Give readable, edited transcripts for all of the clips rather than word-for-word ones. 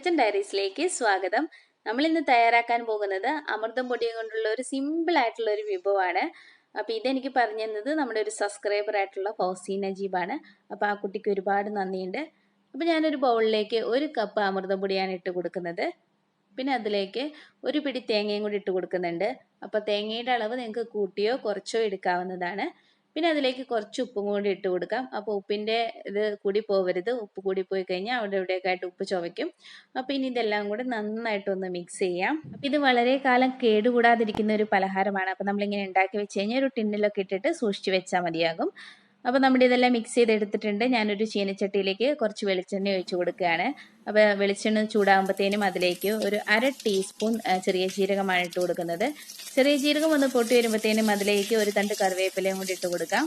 Kitchen ഡയറീസിലേക്ക് സ്വാഗതം. നമ്മൾ ഇന്ന് തയ്യാറാക്കാൻ പോകുന്നത് അമൃതം പൊടിയും കൊണ്ടുള്ള ഒരു സിമ്പിൾ ആയിട്ടുള്ള ഒരു വിഭവമാണ്. അപ്പോൾ ഇതെനിക്ക് പറഞ്ഞു തന്നത് നമ്മുടെ ഒരു സബ്സ്ക്രൈബർ ആയിട്ടുള്ള ഫൗസി നജീബാണ്. അപ്പോൾ ആ കുട്ടിക്ക് ഒരുപാട് നന്ദിയുണ്ട്. അപ്പോൾ ഞാനൊരു ബൗളിലേക്ക് 1 കപ്പ് അമൃതം പൊടിയാണ് ഇട്ട് കൊടുക്കുന്നത്. പിന്നെ അതിലേക്ക് ഒരു പിടി തേങ്ങയും കൂടി ഇട്ട് കൊടുക്കുന്നുണ്ട്. അപ്പോൾ തേങ്ങയുടെ അളവ് നിങ്ങൾക്ക് കൂട്ടിയോ കുറച്ചോ എടുക്കാവുന്നതാണ്. പിന്നെ അതിലേക്ക് കുറച്ച് ഉപ്പും കൂടി ഇട്ട് കൊടുക്കാം. അപ്പോൾ ഉപ്പിൻ്റെ ഇത് കൂടി പോവരുത്. ഉപ്പ് കൂടി പോയി കഴിഞ്ഞാൽ അവിടെ ഇവിടെയൊക്കെ ആയിട്ട് ഉപ്പ് ചുവയ്ക്കും. അപ്പോൾ ഇനി ഇതെല്ലാം കൂടി നന്നായിട്ടൊന്ന് മിക്സ് ചെയ്യാം. അപ്പോൾ ഇത് വളരെ കാലം കേടുകൂടാതിരിക്കുന്ന ഒരു പലഹാരമാണ്. അപ്പോൾ നമ്മളിങ്ങനെ ഉണ്ടാക്കി വെച്ച് കഴിഞ്ഞാൽ ഒരു ടിന്നിലൊക്കെ ഇട്ടിട്ട് സൂക്ഷിച്ച് വെച്ചാൽ മതിയാകും. അപ്പോൾ നമ്മുടെ ഇതെല്ലാം മിക്സ് ചെയ്തെടുത്തിട്ടുണ്ട്. ഞാനൊരു ചീനച്ചട്ടിയിലേക്ക് കുറച്ച് വെളിച്ചെണ്ണ ഒഴിച്ച് കൊടുക്കുകയാണ്. അപ്പോൾ വെളിച്ചെണ്ണ ചൂടാകുമ്പോഴത്തേനും അതിലേക്ക് ഒരു 1/2 ടീസ്പൂൺ ചെറിയ ജീരകമാണ് ഇട്ട് കൊടുക്കുന്നത്. ചെറിയ ജീരകം ഒന്ന് പൊട്ടി വരുമ്പോഴത്തേനും അതിലേക്ക് ഒരു തണ്ട് കറിവേപ്പിലയും കൂടി ഇട്ട് കൊടുക്കാം.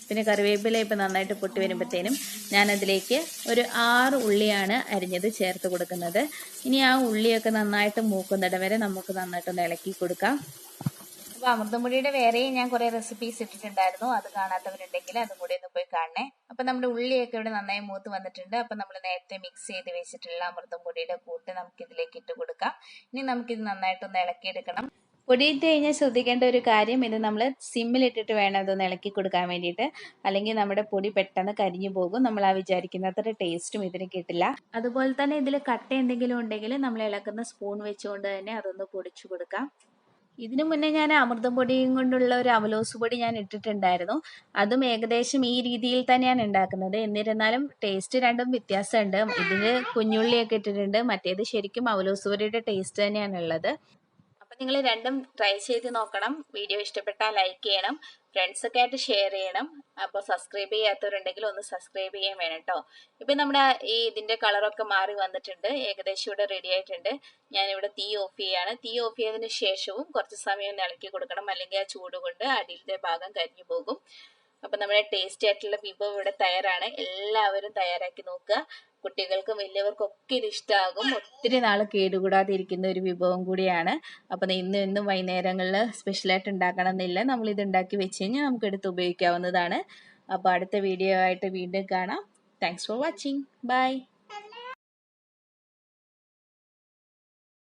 പിന്നെ കറിവേപ്പില ഇപ്പോൾ നന്നായിട്ട് പൊട്ടി വരുമ്പോഴത്തേനും ഞാനതിലേക്ക് ഒരു 6 ഉള്ളിയാണ് അരിഞ്ഞത് ചേർത്ത് കൊടുക്കുന്നത്. ഇനി ആ ഉള്ളിയൊക്കെ നന്നായിട്ട് മൂക്കുന്നിടം വരെ നമുക്ക് നന്നായിട്ടൊന്ന് ഇളക്കി കൊടുക്കാം. അപ്പോൾ അമൃതം പൊടിയുടെ വേറെയും ഞാൻ കുറേ റെസിപ്പീസ് ഇട്ടിട്ടുണ്ടായിരുന്നു. അത് കാണാത്തവരുണ്ടെങ്കിൽ അതും കൂടി ഒന്ന് പോയി കാണണേ. അപ്പോൾ നമ്മുടെ ഉള്ളിയൊക്കെ ഇവിടെ നന്നായി മൂത്ത് വന്നിട്ടുണ്ട്. അപ്പോൾ നമ്മൾ നേരത്തെ മിക്സ് ചെയ്ത് വെച്ചിട്ടുള്ള അമൃതം പൊടിയുടെ കൂട്ട് നമുക്കിതിലേക്ക് ഇട്ട് കൊടുക്കാം. ഇനി നമുക്കിത് നന്നായിട്ടൊന്ന് ഇളക്കിയെടുക്കണം. പൊടിയിട്ട് കഴിഞ്ഞാൽ ശ്രദ്ധിക്കേണ്ട ഒരു കാര്യം, ഇത് നമ്മൾ സിമ്മിലിട്ടിട്ട് വേണം ഇതൊന്ന് ഇളക്കി കൊടുക്കാൻ വേണ്ടിയിട്ട്. അല്ലെങ്കിൽ നമ്മുടെ പൊടി പെട്ടെന്ന് കരിഞ്ഞു പോകും. നമ്മൾ ആ വിചാരിക്കുന്ന അത്ര ടേസ്റ്റും ഇതിന് കിട്ടില്ല. അതുപോലെ തന്നെ ഇതിൽ കട്ട എന്തെങ്കിലും ഉണ്ടെങ്കിൽ നമ്മൾ ഇളക്കുന്ന സ്പൂൺ വെച്ചുകൊണ്ട് തന്നെ അതൊന്ന് പൊടിച്ചു കൊടുക്കാം. ഇതിനു മുന്നേ ഞാൻ അമൃതം പൊടിയും കൊണ്ടുള്ള ഒരു അവലോസ് പൊടി ഞാൻ ഇട്ടിട്ടുണ്ടായിരുന്നു. അതും ഏകദേശം ഈ രീതിയിൽ തന്നെയാണ് ഉണ്ടാക്കുന്നത്. എന്നിരുന്നാലും ടേസ്റ്റ് രണ്ടും വ്യത്യാസമുണ്ട്. ഇതിന് കുഞ്ഞുള്ളിയൊക്കെ ഇട്ടിട്ടുണ്ട്, മറ്റേത് ശരിക്കും അവലോസ് പൊടിയുടെ ടേസ്റ്റ് തന്നെയാണ് ഉള്ളത്. അപ്പം നിങ്ങൾ രണ്ടും ട്രൈ ചെയ്ത് നോക്കണം. വീഡിയോ ഇഷ്ടപ്പെട്ടാൽ ലൈക്ക് ചെയ്യണം, ഫ്രണ്ട്സൊക്കെ ആയിട്ട് ഷെയർ ചെയ്യണം. അപ്പോൾ സബ്സ്ക്രൈബ് ചെയ്യാത്തവരുണ്ടെങ്കിൽ ഒന്ന് സബ്സ്ക്രൈബ് ചെയ്യാൻ വേണം കേട്ടോ. ഇപ്പം നമ്മുടെ ഇതിൻ്റെ കളറൊക്കെ മാറി വന്നിട്ടുണ്ട്. ഏകദേശം ഇവിടെ റെഡി ആയിട്ടുണ്ട്. ഞാനിവിടെ തീ ഓഫ് ചെയ്യാണ്. തീ ഓഫ് ചെയ്തതിന് ശേഷവും കുറച്ച് സമയം ഒന്ന് ഇളക്കി കൊടുക്കണം, അല്ലെങ്കിൽ ആ ചൂട് കൊണ്ട് അടിയിലത്തെ ഭാഗം കരിഞ്ഞു പോകും. അപ്പം നമ്മുടെ ടേസ്റ്റി ആയിട്ടുള്ള വിഭവം ഇവിടെ തയ്യാറാണ്. എല്ലാവരും തയ്യാറാക്കി നോക്കുക. കുട്ടികൾക്കും വലിയവർക്കൊക്കെ ഇത് ഇഷ്ടമാകും. ഒത്തിരി നാൾ കേടുകൂടാതെ ഇരിക്കുന്ന ഒരു വിഭവം കൂടിയാണ്. അപ്പം ഇന്നും വൈകുന്നേരങ്ങളിൽ സ്പെഷ്യലായിട്ട് ഉണ്ടാക്കണം എന്നില്ല. നമ്മളിത് ഉണ്ടാക്കി വെച്ച് കഴിഞ്ഞാൽ നമുക്ക് എടുത്ത് ഉപയോഗിക്കാവുന്നതാണ്. അപ്പോൾ അടുത്ത വീഡിയോ ആയിട്ട് വീണ്ടും കാണാം. Thanks for watching. ബൈ.